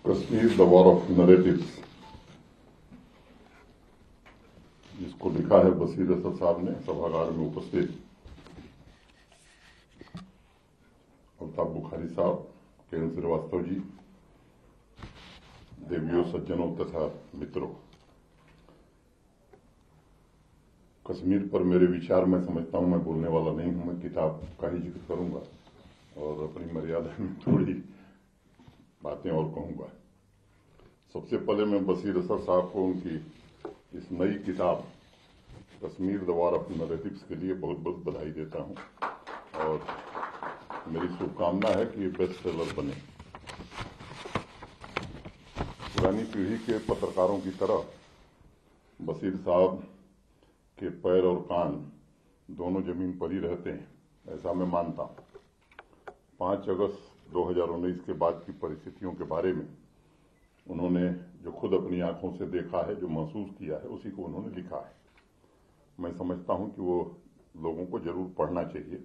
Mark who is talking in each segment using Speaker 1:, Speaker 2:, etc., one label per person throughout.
Speaker 1: Kashmir the war of narratives, जिसको लिखा है बशीर असद साहब ने, सभागार में उपस्थित अल्ताफ बुखारी साहब, किरण श्रीवास्तव जी, देवियों, सज्जनों तथा मित्रों, कश्मीर पर मेरे विचार मैं समझता हूं मैं बोलने वाला नहीं हूं। मैं किताब का ही जिक्र करूंगा और अपनी मर्यादा में थोड़ी बातें और कहूंगा। सबसे पहले मैं बशीर असद साहब को उनकी इस नई किताब Kashmir the war of narratives के लिए बहुत बहुत बधाई देता हूं और मेरी शुभकामना है कि ये बेस्ट सेलर बने। पुरानी पीढ़ी के पत्रकारों की तरह बशीर साहब के पैर और कान दोनों जमीन पर ही रहते हैं, ऐसा मैं मानता हूं। 5 अगस्त 2019 के बाद की परिस्थितियों के बारे में उन्होंने जो खुद अपनी आंखों से देखा है, जो महसूस किया है, उसी को उन्होंने लिखा है। मैं समझता हूं कि वो लोगों को जरूर पढ़ना चाहिए।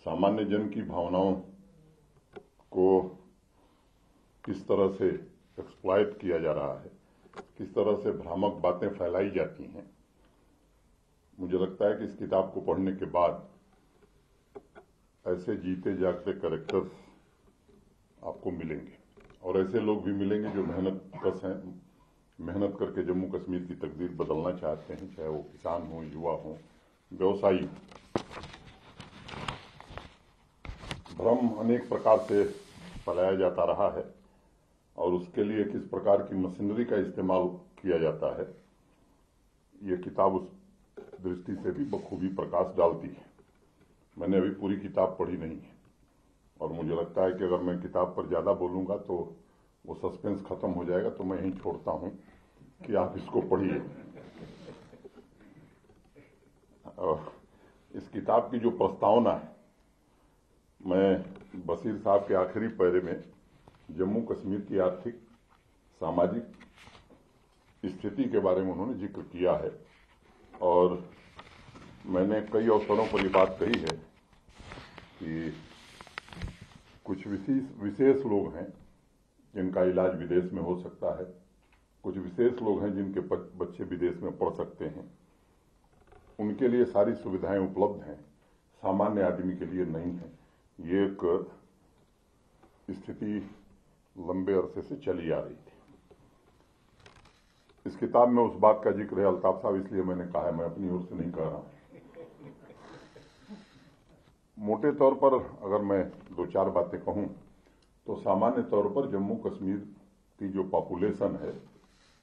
Speaker 1: सामान्य जन की भावनाओं को किस तरह से एक्सप्लॉइट किया जा रहा है, किस तरह से भ्रामक बातें फैलाई जाती हैं, मुझे लगता है कि इस किताब को पढ़ने के बाद ऐसे जीते जागते कैरेक्टर्स आपको मिलेंगे और ऐसे लोग भी मिलेंगे जो मेहनत हैं, मेहनत करके जम्मू कश्मीर की तकदीर बदलना चाहते हैं, चाहे वो किसान हो, युवा हो, व्यवसायी हो। भ्रम अनेक प्रकार से फैलाया जाता रहा है और उसके लिए किस प्रकार की मशीनरी का इस्तेमाल किया जाता है, ये किताब उस दृष्टि से भी बखूबी प्रकाश डालती है। मैंने अभी पूरी किताब पढ़ी नहीं है और मुझे लगता है कि अगर मैं किताब पर ज्यादा बोलूंगा तो वो सस्पेंस खत्म हो जाएगा, तो मैं यहीं छोड़ता हूं कि आप इसको पढ़िए। इस किताब की जो प्रस्तावना है, मैं बशीर साहब के आखिरी पैरे में जम्मू कश्मीर की आर्थिक सामाजिक स्थिति के बारे में उन्होंने जिक्र किया है और मैंने कई अवसरों पर ये बात कही है कि कुछ विशेष लोग हैं जिनका इलाज विदेश में हो सकता है, कुछ विशेष लोग हैं जिनके बच्चे विदेश में पढ़ सकते हैं, उनके लिए सारी सुविधाएं उपलब्ध हैं, सामान्य आदमी के लिए नहीं है। ये एक स्थिति लंबे अरसे से चली आ रही थी। इस किताब में उस बात का जिक्र है, अल्ताफ साहब, इसलिए मैंने कहा है, मैं अपनी ओर से नहीं कह रहा हूं। मोटे तौर पर अगर मैं 2-4 बातें कहूं तो सामान्य तौर पर जम्मू कश्मीर की जो पॉपुलेशन है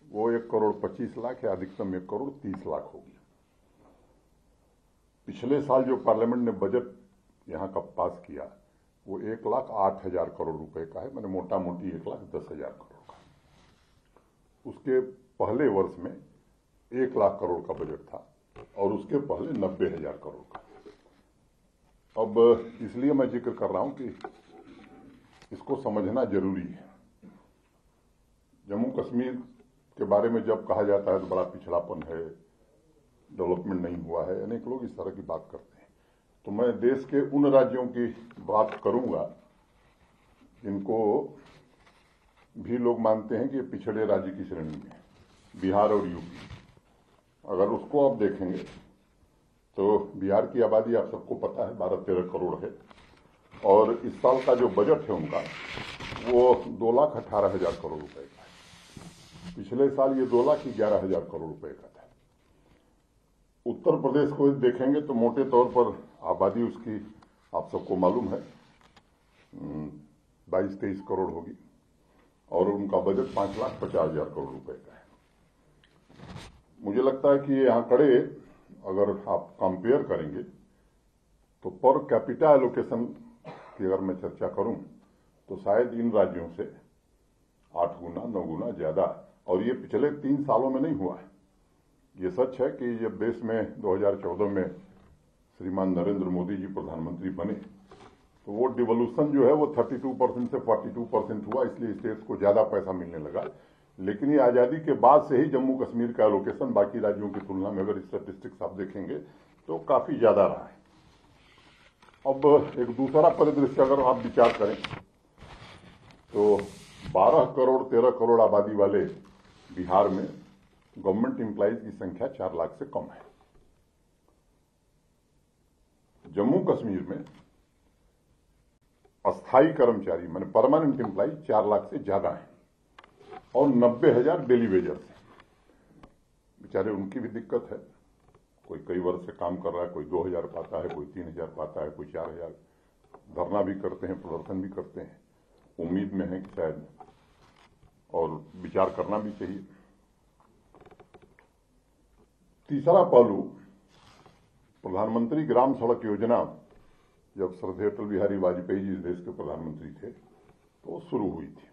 Speaker 1: वो 1,25,00,000 या अधिकतम 1,30,00,000 होगी। पिछले साल जो पार्लियामेंट ने बजट यहां का पास किया वो 1,08,000 करोड़ रुपए का है, मैंने मोटा मोटी 1,10,000 करोड़ का। उसके पहले वर्ष में 1,00,000 करोड़ का बजट था और उसके पहले 90,000 करोड़ का। अब इसलिए मैं जिक्र कर रहा हूं कि इसको समझना जरूरी है। जम्मू कश्मीर के बारे में जब कहा जाता है तो बड़ा पिछड़ापन है, डेवलपमेंट नहीं हुआ है, अनेक लोग इस तरह की बात करते हैं। तो मैं देश के उन राज्यों की बात करूंगा जिनको भी लोग मानते हैं कि पिछड़े राज्य की श्रेणी में, बिहार और यूपी। अगर उसको आप देखेंगे तो बिहार की आबादी आप सबको पता है 12-13 करोड़ है और इस साल का जो बजट है उनका वो 2,18,000 करोड़ रुपए का है। पिछले साल ये 2,11,000 करोड़ रुपए का था। उत्तर प्रदेश को देखेंगे तो मोटे तौर पर आबादी उसकी आप सबको मालूम है 22-23 करोड़ होगी और उनका बजट 5,50,000 करोड़ रुपए का है। मुझे लगता है कि ये आंकड़े अगर आप कंपेयर करेंगे तो पर कैपिटा एलोकेशन की अगर मैं चर्चा करूं तो शायद इन राज्यों से 8 गुना 9 गुना ज्यादा, और ये पिछले 3 सालों में नहीं हुआ है। ये सच है कि जब देश में 2014 में श्रीमान नरेंद्र मोदी जी प्रधानमंत्री बने तो वो डिवोल्यूशन जो है वो 32% से 42% हुआ, इसलिए स्टेट्स को ज्यादा पैसा मिलने लगा। लेकिन ये आजादी के बाद से ही जम्मू कश्मीर का एलोकेशन बाकी राज्यों की तुलना में अगर स्टैटिस्टिक्स आप देखेंगे तो काफी ज्यादा रहा है। अब एक दूसरा परिदृश्य अगर आप विचार करें तो 12 करोड़ 13 करोड़ आबादी वाले बिहार में गवर्नमेंट एम्प्लॉइज की संख्या 4 लाख से कम है। जम्मू कश्मीर में अस्थायी कर्मचारी माने परमानेंट एम्प्लॉय 4 लाख से ज्यादा हैं और 90,000 डेली वेजर्स हैं। बेचारे उनकी भी दिक्कत है, कोई कई वर्ष से काम कर रहा है, कोई 2,000 पाता है, कोई 3,000 पाता है, कोई 4,000। धरना भी करते हैं, प्रदर्शन भी करते हैं, उम्मीद में है कि शायद और विचार करना भी चाहिए। तीसरा पहलू, प्रधानमंत्री ग्राम सड़क योजना जब श्रद्धेय अटल बिहारी वाजपेयी जी देश के प्रधानमंत्री थे तो शुरू हुई थी।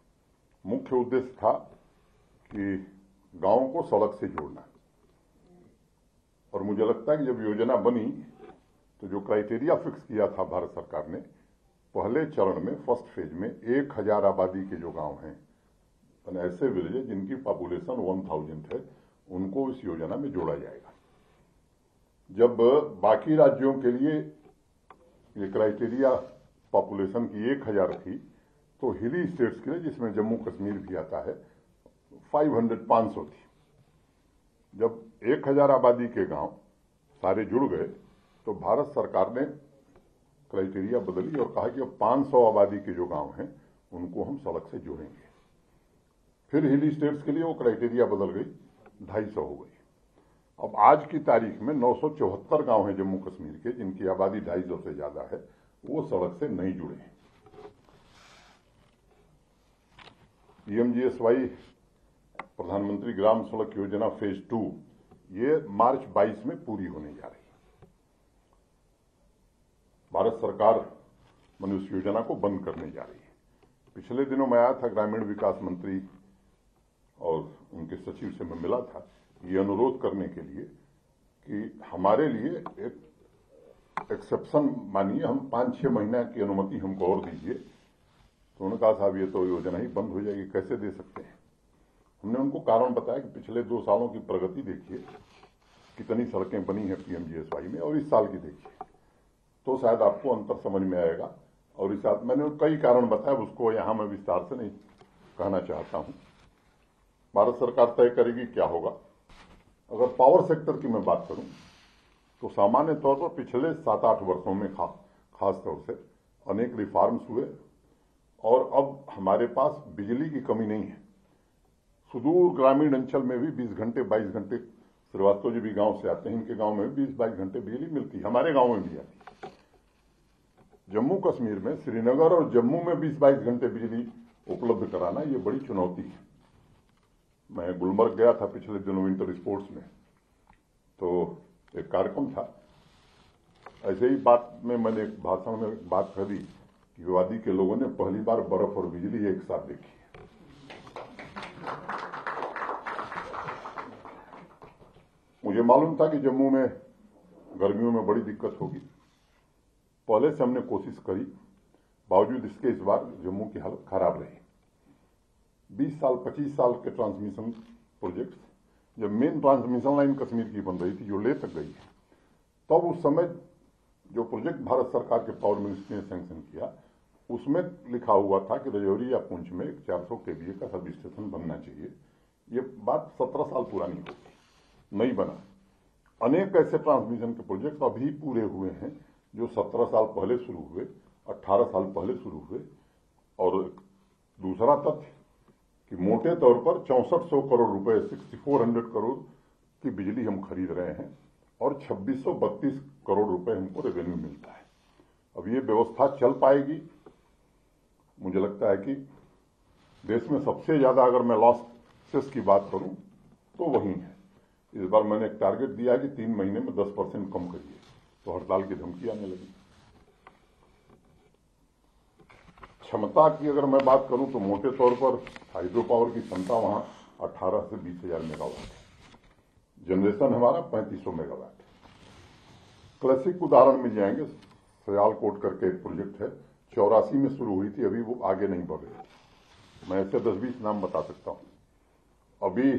Speaker 1: मुख्य उद्देश्य था कि गांवों को सड़क से जोड़ना। और मुझे लगता है कि जब योजना बनी तो जो क्राइटेरिया फिक्स किया था भारत सरकार ने, पहले चरण में फर्स्ट फेज में 1,000 आबादी के जो गांव हैं, ऐसे विलेज जिनकी पॉपुलेशन 1,000 है, उनको इस योजना में जोड़ा जाएगा। जब बाकी राज्यों के लिए ये क्राइटेरिया पॉपुलेशन की 1,000 थी तो हिली स्टेट्स के लिए, जिसमें जम्मू कश्मीर भी आता है, 500 थी। जब 1,000 आबादी के गांव सारे जुड़ गए तो भारत सरकार ने क्राइटेरिया बदली और कहा कि अब 500 आबादी के जो गांव हैं उनको हम सड़क से जोड़ेंगे। फिर हिली स्टेट्स के लिए वो क्राइटेरिया बदल गई, 250 हो गई। अब आज की तारीख में 974 गांव हैं जम्मू कश्मीर के जिनकी आबादी 250 से ज्यादा है, वो सड़क से नहीं जुड़े हैं। पीएमजीएसवाई प्रधानमंत्री ग्राम सड़क योजना फेज 2 ये मार्च 22 में पूरी होने जा रही है। भारत सरकार मैंने उस योजना को बंद करने जा रही है। पिछले दिनों मैं आया था, ग्रामीण विकास मंत्री और उनके सचिव से मैं मिला था ये अनुरोध करने के लिए कि हमारे लिए एक एक्सेप्शन मानिए, हम 5-6 महीने की अनुमति हमको और दीजिए। तो उन्होंने कहा साहब ये तो योजना ही बंद हो जाएगी, कैसे दे सकते हैं। हमने उनको कारण बताया कि पिछले 2 सालों की प्रगति देखिए, कितनी सड़कें बनी हैं पीएमजीएसवाई में, और इस साल की देखिए, तो शायद आपको अंतर समझ में आएगा। और इस साथ मैंने कई कारण बताया, उसको यहां मैं विस्तार से नहीं कहना चाहता हूं। भारत सरकार तय करेगी क्या होगा। अगर पावर सेक्टर की मैं बात करूं तो सामान्य तौर पर पिछले 7-8 वर्षों में खास तौर से अनेक रिफॉर्म्स हुए और अब हमारे पास बिजली की कमी नहीं है। सुदूर ग्रामीण अंचल में भी 20 घंटे 22 घंटे, श्रीवास्तव जी भी गांव से आते हैं, इनके गांव में भी 20-22 घंटे बिजली मिलती है, हमारे गांव में भी आती है। जम्मू कश्मीर में श्रीनगर और जम्मू में 20-22 घंटे बिजली उपलब्ध कराना ये बड़ी चुनौती है। मैं गुलमर्ग गया था पिछले दिनों विंटर स्पोर्ट्स में, तो एक कार्यक्रम था, ऐसे ही बात में मैंने एक भाषण में बात करी कि वादी के लोगों ने पहली बार बर्फ और बिजली एक साथ देखी। मुझे मालूम था कि जम्मू में गर्मियों में बड़ी दिक्कत होगी, पहले से हमने कोशिश करी, बावजूद इसके इस बार जम्मू की हालत खराब रही। 20 साल 25 साल के ट्रांसमिशन प्रोजेक्ट, जब मेन ट्रांसमिशन लाइन कश्मीर की बन रही थी जो ले तक गई है, तब उस समय जो प्रोजेक्ट भारत सरकार के पावर मिनिस्ट्री ने सैंक्शन किया उसमें लिखा हुआ था कि रजौरी या पुंछ में एक 400 केवीए का सब स्टेशन बनना चाहिए। ये बात 17 साल पुरानी हो गई, नहीं बना। अनेक ऐसे ट्रांसमिशन के प्रोजेक्ट अभी पूरे हुए हैं जो 17 साल पहले शुरू हुए, 18 साल पहले शुरू हुए। और दूसरा तथ्य कि मोटे तौर पर 6400 करोड़ रुपए 6400 करोड़ की बिजली हम खरीद रहे हैं और 2632 करोड़ रुपए हमको रेवेन्यू मिलता है। अब ये व्यवस्था चल पाएगी? मुझे लगता है कि देश में सबसे ज्यादा अगर मैं लॉसेस की बात करूं तो वही है। इस बार मैंने एक टारगेट दिया है कि 3 महीने में 10% कम करिए, तो हड़ताल की धमकी आने लगी। क्षमता की अगर मैं बात करूं तो मोटे तौर पर हाइड्रो पावर की क्षमता वहां 18 से 20,000 मेगावाट है। जनरेशन हमारा 3500 मेगावाट है। क्लासिक उदाहरण मिल जाएंगे, सयालकोट करके एक प्रोजेक्ट है, 84 में शुरू हुई थी, अभी वो आगे नहीं बढ़ रही। मैं ऐसे 10-20 नाम बता सकता हूं। अभी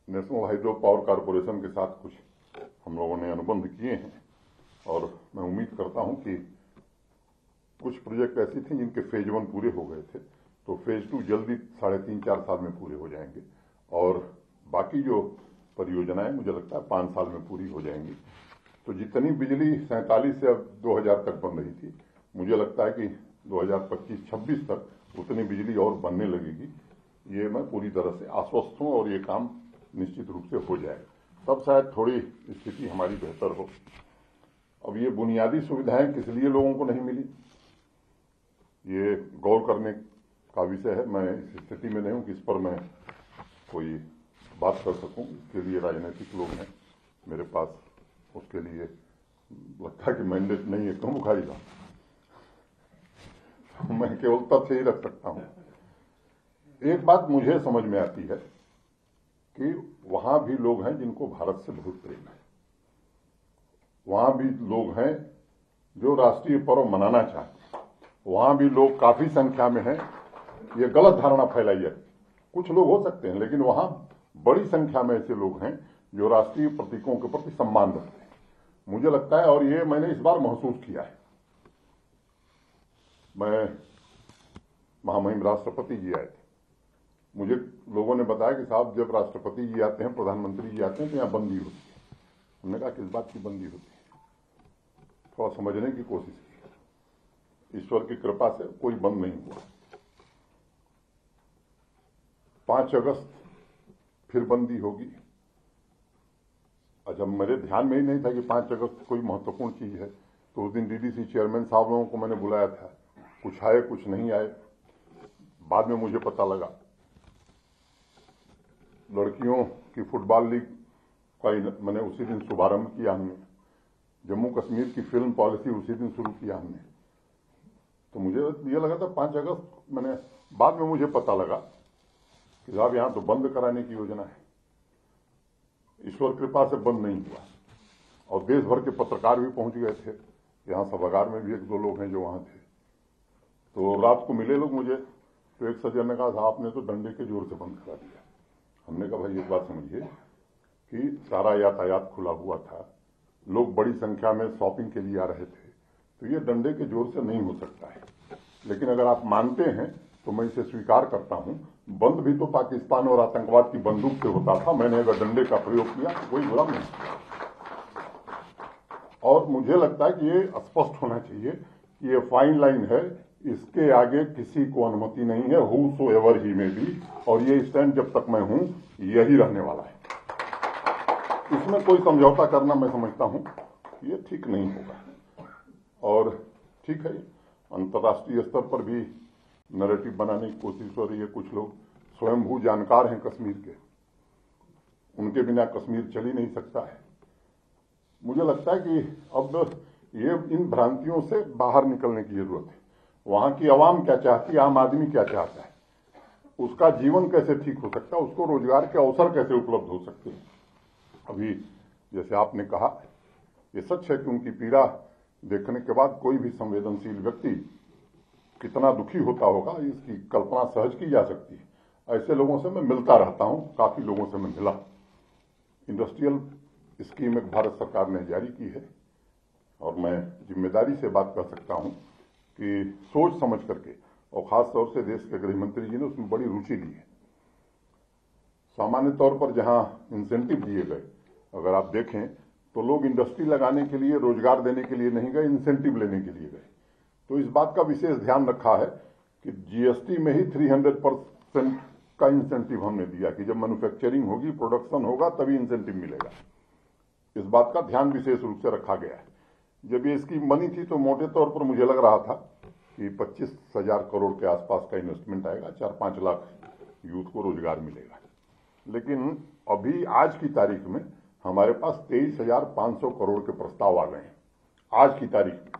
Speaker 1: नेशनल हाइड्रो पावर कॉरपोरेशन के साथ कुछ हम लोगों ने अनुबंध किए हैं और मैं उम्मीद करता हूं कि कुछ प्रोजेक्ट ऐसी थी जिनके फेज 1 पूरे हो गए थे, तो फेज 2 जल्दी 3.5-4 साल में पूरे हो जाएंगे, और बाकी जो परियोजनाएं मुझे लगता है 5 साल में पूरी हो जाएंगी। तो जितनी बिजली 47 से अब 2000 तक बन रही थी, मुझे लगता है कि 2025-26 तक उतनी बिजली और बनने लगेगी। ये मैं पूरी तरह से आश्वस्त हूँ और ये काम निश्चित रूप से हो जाएगा। तब शायद थोड़ी स्थिति हमारी बेहतर हो। अब ये बुनियादी सुविधाएं किस लिए लोगों को नहीं मिली, ये गौर करने का विषय है। मैं इस स्थिति में नहीं हूं कि इस पर मैं कोई बात कर सकूं। इसके लिए राजनीतिक लोग हैं मेरे पास, उसके लिए लगता है कि मैंडेट नहीं है, क्यों उखाड़ेगा। मैं केवल तथ्य ही रख सकता हूं। एक बात मुझे समझ में आती है कि वहां भी लोग हैं जिनको भारत से बहुत प्रेम है, वहां भी लोग हैं जो राष्ट्रीय पर्व मनाना चाहते हैं, वहां भी लोग काफी संख्या में हैं। ये गलत धारणा फैलाई है, कुछ लोग हो सकते हैं, लेकिन वहां बड़ी संख्या में ऐसे लोग हैं जो राष्ट्रीय प्रतीकों के प्रति सम्मान रखते हैं, मुझे लगता है। और ये मैंने इस बार महसूस किया है। मैं महामहिम राष्ट्रपति जी आए थे, मुझे लोगों ने बताया कि साहब जब राष्ट्रपति जी आते हैं, प्रधानमंत्री जी आते हैं, तो यहाँ बंदी होती है। हमने कहा किस बात की बंदी होती है, थोड़ा समझने की कोशिश की। ईश्वर की कृपा से कोई बंद नहीं हुआ। 5 अगस्त फिर बंदी होगी। अच्छा, मेरे ध्यान में ही नहीं था कि 5 अगस्त कोई महत्वपूर्ण चीज है, तो उस दिन डीडीसी चेयरमैन साहब लोगों को मैंने बुलाया था, कुछ आए कुछ नहीं आए। बाद में मुझे पता लगा लड़कियों की फुटबॉल लीग का मैंने उसी दिन शुभारंभ किया हमने, जम्मू कश्मीर की फिल्म पॉलिसी उसी दिन शुरू किया हमने। तो मुझे ये लगा था 5 अगस्त, मैंने बाद में मुझे पता लगा कि साहब यहां तो बंद कराने की योजना है। ईश्वर कृपा से बंद नहीं हुआ, और देश भर के पत्रकार भी पहुंच गए थे। यहाँ सभागार में भी 1-2 लोग हैं जो वहां थे। तो रात को मिले लोग मुझे, तो एक सज्जन ने कहा आपने तो डंडे के जोर से बंद करा दिया। हमने कहा भाई एक बात समझिए कि सारा यातायात खुला हुआ था, लोग बड़ी संख्या में शॉपिंग के लिए आ रहे थे, तो ये डंडे के जोर से नहीं हो सकता है। लेकिन अगर आप मानते हैं तो मैं इसे स्वीकार करता हूं, बंद भी तो पाकिस्तान और आतंकवाद की बंदूक से होता था। मैंने अगर डंडे का प्रयोग किया तो कोई बुरा नहीं। और मुझे लगता है कि ये स्पष्ट होना चाहिए कि ये फाइन लाइन है, इसके आगे किसी को अनुमति नहीं है, हु सो एवर ही में भी। और ये स्टैंड जब तक मैं हूं यही रहने वाला है। इसमें कोई समझौता करना मैं समझता हूं ये ठीक नहीं होगा। और ठीक है, अंतर्राष्ट्रीय स्तर पर भी नैरेटिव बनाने की कोशिश हो रही है। कुछ लोग स्वयंभू जानकार हैं कश्मीर के, उनके बिना कश्मीर चल ही नहीं सकता है। मुझे लगता है कि अब ये इन भ्रांतियों से बाहर निकलने की जरूरत है। वहां की आवाम क्या चाहती है, आम आदमी क्या चाहता है, उसका जीवन कैसे ठीक हो सकता है, उसको रोजगार के अवसर कैसे उपलब्ध हो सकते हैं। अभी जैसे आपने कहा, ये सच है कि उनकी पीड़ा देखने के बाद कोई भी संवेदनशील व्यक्ति कितना दुखी होता होगा, इसकी कल्पना सहज की जा सकती है। ऐसे लोगों से मैं मिलता रहता हूं, काफी लोगों से मैं मिला। इंडस्ट्रियल स्कीम एक भारत सरकार ने जारी की है, और मैं जिम्मेदारी से बात कर सकता हूं कि सोच समझ करके, और खास तौर से देश के गृह मंत्री जी ने उसमें बड़ी रुचि ली है। सामान्य तौर पर जहां इंसेंटिव दिए गए, अगर आप देखें तो लोग इंडस्ट्री लगाने के लिए, रोजगार देने के लिए नहीं गए, इंसेंटिव लेने के लिए गए। तो इस बात का विशेष ध्यान रखा है कि जीएसटी में ही 300% का इंसेंटिव हमने दिया कि जब मैन्युफैक्चरिंग होगी, प्रोडक्शन होगा, तभी इंसेंटिव मिलेगा। इस बात का ध्यान विशेष रूप से रखा गया है। जब ये स्कीम बनी थी तो मोटे तौर पर मुझे लग रहा था कि 25,000 करोड़ के आसपास का इन्वेस्टमेंट आएगा, 4-5 लाख यूथ को रोजगार मिलेगा। लेकिन अभी आज की तारीख में हमारे पास 23,500 करोड़ के प्रस्ताव आ गए हैं आज की तारीख में,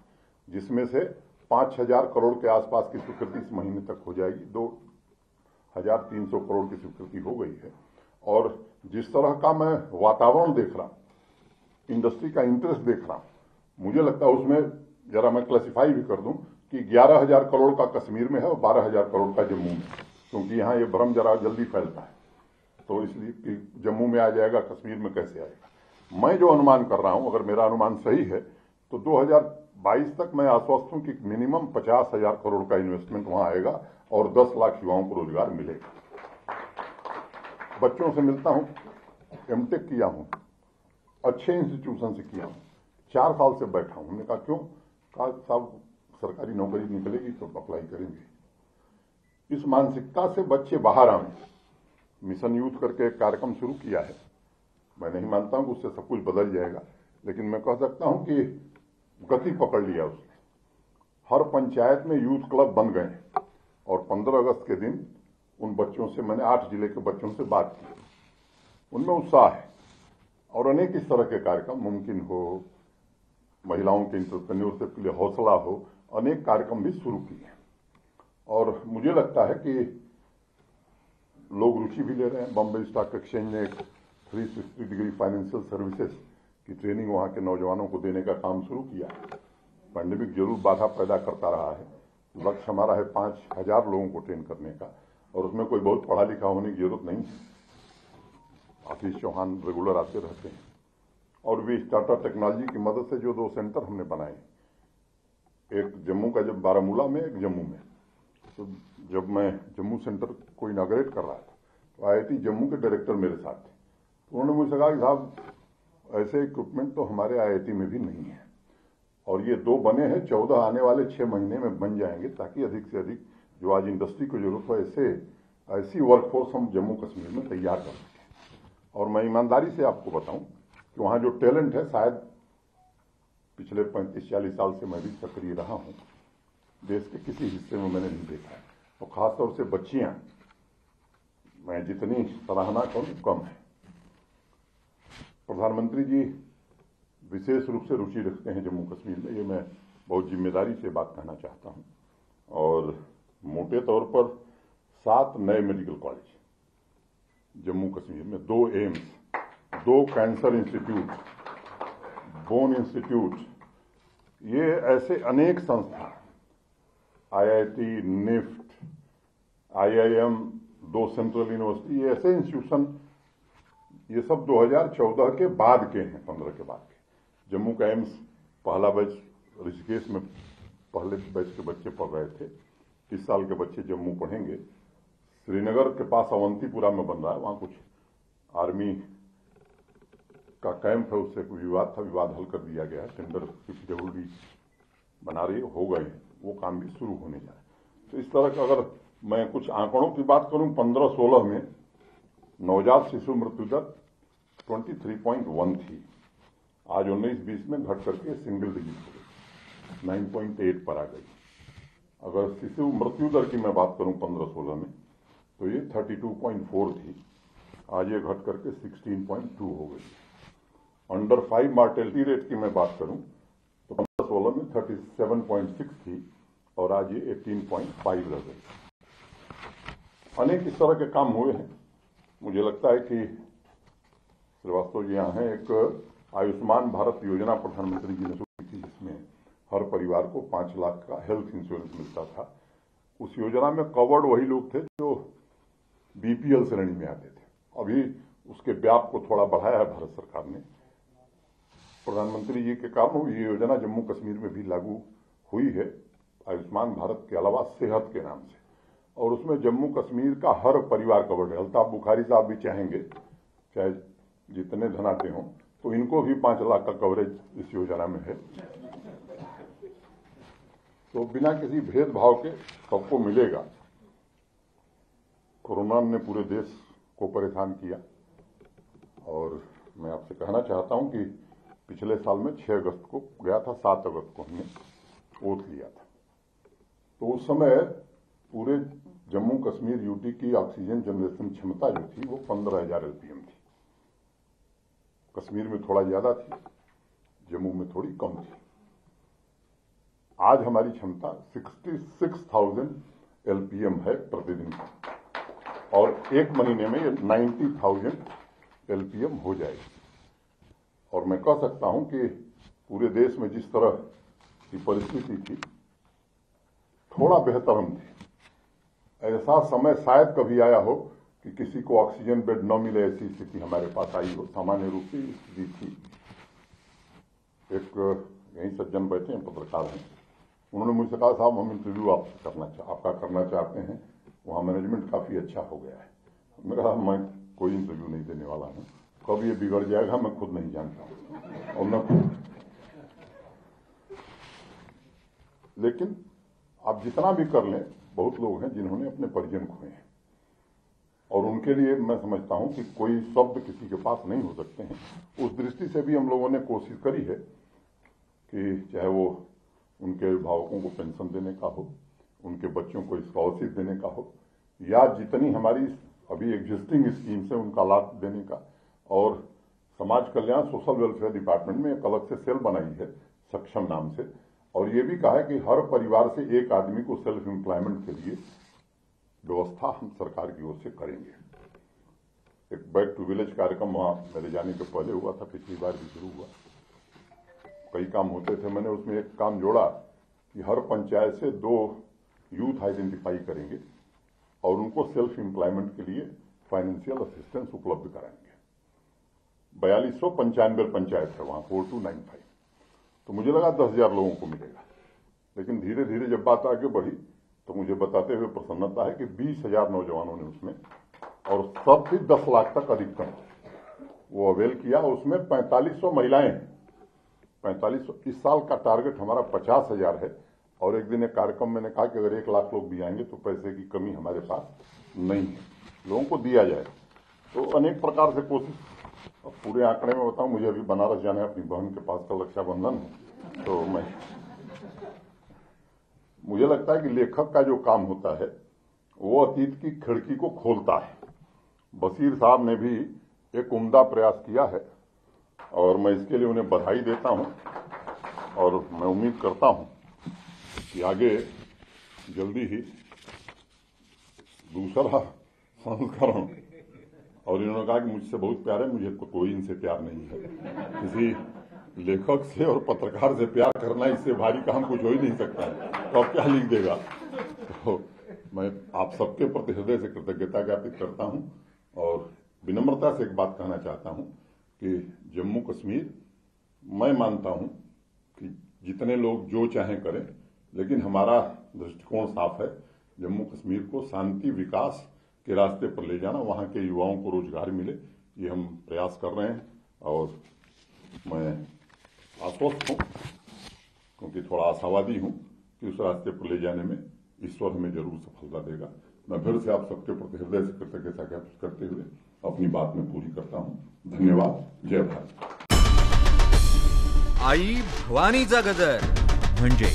Speaker 1: जिसमें से 5,000 करोड़ के आसपास की स्वीकृति इस महीने तक हो जाएगी। 2,300 करोड़ की स्वीकृति हो गई है। और जिस तरह का मैं वातावरण देख रहा हूं, इंडस्ट्री का इंटरेस्ट देख रहा हूं, मुझे लगता है उसमें जरा मैं क्लासिफाई भी कर दूं कि 11,000 करोड़ का कश्मीर में है और 12,000 करोड़ का जम्मू में, क्योंकि यहां ये भ्रम जरा जल्दी फैलता है। तो इसलिए कि जम्मू में आ जाएगा, कश्मीर में कैसे आएगा। मैं जो अनुमान कर रहा हूं, अगर मेरा अनुमान सही है तो 22 तक मैं आश्वस्त हूं कि मिनिमम 50,000 करोड़ का इन्वेस्टमेंट वहां आएगा और 10 लाख युवाओं को रोजगार मिलेगा। बच्चों से मिलता हूं, एमटेक किया हूं, अच्छे इंस्टीट्यूशन से किया हूं, 4 साल से बैठा हूं। उन्होंने कहा क्यों? कहा साहब सरकारी नौकरी निकलेगी तो अप्लाई करेंगे। इस मानसिकता से बच्चे बाहर आए। मिशन यूथ करके एक कार्यक्रम शुरू किया है। मैं नहीं मानता हूं कि उससे सब कुछ बदल जाएगा, लेकिन मैं कह सकता हूं कि गति पकड़ लिया उसने। हर पंचायत में यूथ क्लब बन गए और 15 अगस्त के दिन उन बच्चों से मैंने 8 जिले के बच्चों से बात की। उनमें उत्साह है और अनेक इस तरह के कार्यक्रम मुमकिन हो, महिलाओं के एंटरप्रेन्योरशिप के लिए हौसला हो, अनेक कार्यक्रम भी शुरू किए हैं। और मुझे लगता है कि लोग रुचि भी ले रहे हैं। बॉम्बे स्टॉक एक्सचेंज ने 360 डिग्री फाइनेंशियल सर्विसेज की ट्रेनिंग वहां के नौजवानों को देने का काम शुरू किया है। पैंडेमिक जरूर बाधा पैदा करता रहा है। लक्ष्य हमारा है 5,000 लोगों को ट्रेन करने का, और उसमें कोई बहुत पढ़ा लिखा होने की जरूरत नहीं है। आशीष चौहान रेगुलर आते रहते हैं। और वे टाटा टेक्नोलॉजी की मदद से जो 2 सेंटर हमने बनाए, एक जम्मू का, जब बारामूला में, एक जम्मू में, तो जब मैं जम्मू सेंटर को इनॉग्रेट कर रहा था तो IIT जम्मू के डायरेक्टर मेरे साथ थे। तो उन्होंने मुझसे कहा कि साहब ऐसे इक्विपमेंट तो हमारे IIT में भी नहीं है, और ये 2 बने हैं, 14 आने वाले 6 महीने में बन जाएंगे, ताकि अधिक से अधिक जो आज इंडस्ट्री को जरूरत हो ऐसी वर्कफोर्स हम जम्मू कश्मीर में तैयार कर सकें। और मैं ईमानदारी से आपको बताऊं कि वहां जो टैलेंट है, शायद पिछले 35-40 साल से मैं भी सक्रिय रहा हूं, देश के किसी हिस्से में मैंने नहीं देखा है। और खासतौर से बच्चियां, मैं जितनी सराहना करूं कम है। प्रधानमंत्री जी विशेष रूप से रुचि रखते हैं जम्मू कश्मीर में, ये मैं बहुत जिम्मेदारी से बात कहना चाहता हूं। और मोटे तौर पर 7 नए मेडिकल कॉलेज जम्मू कश्मीर में, 2 AIIMS, 2 cancer institute, bone institute, ये ऐसे अनेक संस्था, IIT, NIFT, IIM, 2 central university, ये ऐसे इंस्टीट्यूशन, ये सब 2014 के बाद के हैं, 15 के बाद के। जम्मू का एम्स पहला बैच ऋषिकेश में पहले बैच के बच्चे पढ़ रहे थे। इस साल के बच्चे जम्मू पढ़ेंगे। श्रीनगर के पास अवंतीपुरा में बन रहा है, वहां कुछ आर्मी का कैंप है, उससे कोई विवाद था, विवाद हल कर दिया गया है। टेंडर PWD बना रही हो गए, वो काम भी शुरू होने जा रहा है। तो इस तरह का अगर मैं कुछ आंकड़ों की बात करूं, 15-16 में नवजात शिशु मृत्यु दर 23.1 थी, आज 19-20 में घट करके सिंगल डिजिट हो गई, 9.8 पर आ गई। अगर शिशु मृत्यु दर की मैं बात करूं 15-16 में, तो ये 32.4 थी, आज ये घट करके 16.2 हो गई। अंडर 5 मार्टेलिटी रेट की मैं बात करूं तो 15-16 में 37.6 थी और आज ये 18.5 रह गई। अनेक इस तरह के काम हुए हैं। मुझे लगता है कि श्रीवास्तव जी यहाँ हैं, एक आयुष्मान भारत योजना प्रधानमंत्री जी ने शुरू की थी, जिसमें हर परिवार को 5 लाख का हेल्थ इंश्योरेंस मिलता था। उस योजना में कवर्ड वही लोग थे जो BPL श्रेणी में आते थे। अभी उसके व्याप को थोड़ा बढ़ाया है भारत सरकार ने। प्रधानमंत्री जी के कारण ये योजना जम्मू कश्मीर में भी लागू हुई है, आयुष्मान भारत के अलावा सेहत के नाम से, और उसमें जम्मू कश्मीर का हर परिवार कवर्ड है। अल्ताफ बुखारी साहब भी चाहेंगे, चाहे जितने धनाटे हों, तो इनको भी 5 लाख का कवरेज इस योजना में है। तो बिना किसी भेदभाव के सबको मिलेगा। कोरोना ने पूरे देश को परेशान किया, और मैं आपसे कहना चाहता हूं कि पिछले साल में 6 अगस्त को गया था, 7 अगस्त को हमने ओथ लिया था। तो उस समय पूरे जम्मू कश्मीर यूटी की ऑक्सीजन जनरेशन क्षमता जो थी वो 15,000 LPM थी। कश्मीर में थोड़ा ज्यादा थी, जम्मू में थोड़ी कम थी। आज हमारी क्षमता 66,000 LPM है प्रतिदिन, और 1 महीने में ये 90,000 LPM हो जाएगी। और मैं कह सकता हूं कि पूरे देश में जिस तरह की परिस्थिति थी, थोड़ा बेहतर हम थे। ऐसा समय शायद कभी आया हो कि किसी को ऑक्सीजन बेड न मिले, ऐसी स्थिति हमारे पास आई हो। सामान्य रूप से स्थिति थी। एक यहीं सज्जन बैठे हैं, पत्रकार हैं, उन्होंने मुझसे कहा साहब हम इंटरव्यू आपका करना चाहते हैं, वहाँ मैनेजमेंट काफ़ी अच्छा हो गया है। मैंने कहा मैं कोई इंटरव्यू नहीं देने वाला हूँ, कब ये बिगड़ जाएगा मैं खुद नहीं जानता हूँ और न खुद। लेकिन आप जितना भी कर लें, बहुत लोग हैं जिन्होंने अपने परिजन खोए हैं और उनके लिए मैं समझता हूं कि कोई शब्द किसी के पास नहीं हो सकते हैं। उस दृष्टि से भी हम लोगों ने कोशिश करी है कि चाहे वो उनके अभिभावकों को पेंशन देने का हो, उनके बच्चों को स्कॉलरशिप देने का हो, या जितनी हमारी अभी एग्जिस्टिंग स्कीम्स है उनका लाभ देने का। और समाज कल्याण सोशल वेलफेयर डिपार्टमेंट में एक अलग से सेल बनाई है सक्षम नाम से, और ये भी कहा है कि हर परिवार से एक आदमी को सेल्फ एम्प्लॉयमेंट के लिए व्यवस्था हम सरकार की ओर से करेंगे। एक बैक टू विलेज कार्यक्रम वहां मेरे जाने के पहले हुआ था, पिछली बार भी शुरू हुआ। कई काम होते थे, मैंने उसमें एक काम जोड़ा कि हर पंचायत से 2 यूथ आइडेंटिफाई करेंगे और उनको सेल्फ एम्प्लॉयमेंट के लिए फाइनेंशियल असिस्टेंस उपलब्ध कराएंगे। 4295 पंचायत है वहां, 4295। तो मुझे लगा 10,000 लोगों को मिलेगा, लेकिन धीरे धीरे जब बात आगे बढ़ी तो मुझे बताते हुए प्रसन्नता है कि 20,000 नौजवानों ने उसमें, और सब भी 10 लाख तक अधिकतम वो अवेल किया। उसमें 4500 महिलाएं हैं, 4500। इस साल का टारगेट हमारा 50,000 है। और एक दिन एक कार्यक्रम मैंने कहा कि अगर 1 लाख लोग भी आएंगे तो पैसे की कमी हमारे पास नहीं है, लोगों को दिया जाए। तो अनेक प्रकार से कोशिश। अब पूरे आंकड़े में बताऊं, मुझे अभी बनारस जाना है, अपनी बहन के पास का रक्षाबंधन है, तो मुझे लगता है कि लेखक का जो काम होता है वो अतीत की खिड़की को खोलता है। बशीर साहब ने भी एक उम्दा प्रयास किया है और मैं इसके लिए उन्हें बधाई देता हूं, और मैं उम्मीद करता हूं कि आगे जल्दी ही दूसरा संस्करण। और इन्होंने कहा कि मुझसे बहुत प्यार है, मुझे कोई इनसे प्यार नहीं है। किसी लेखक से और पत्रकार से प्यार करना, इससे भारी काम कुछ हो ही नहीं सकता है, तो अब क्या लिख देगा। तो मैं आप सबके प्रति हृदय से कृतज्ञता ज्ञापित करता हूं और विनम्रता से एक बात कहना चाहता हूं कि जम्मू कश्मीर, मैं मानता हूं कि जितने लोग जो चाहें करें, लेकिन हमारा दृष्टिकोण साफ है। जम्मू कश्मीर को शांति विकास के रास्ते पर ले जाना, वहां के युवाओं को रोजगार मिले, ये हम प्रयास कर रहे हैं। और मैं आश्वस्त हूं, क्योंकि थोड़ा आशावादी हूं कि उस रास्ते पर ले जाने में ईश्वर हमें जरूर सफलता देगा। मैं फिर से आप सबके प्रति हृदय से कृतज्ञता ज्ञापित करते हुए अपनी बात में पूरी करता हूं। धन्यवाद। जय भारत।
Speaker 2: आई भवानीचा गजर म्हणजे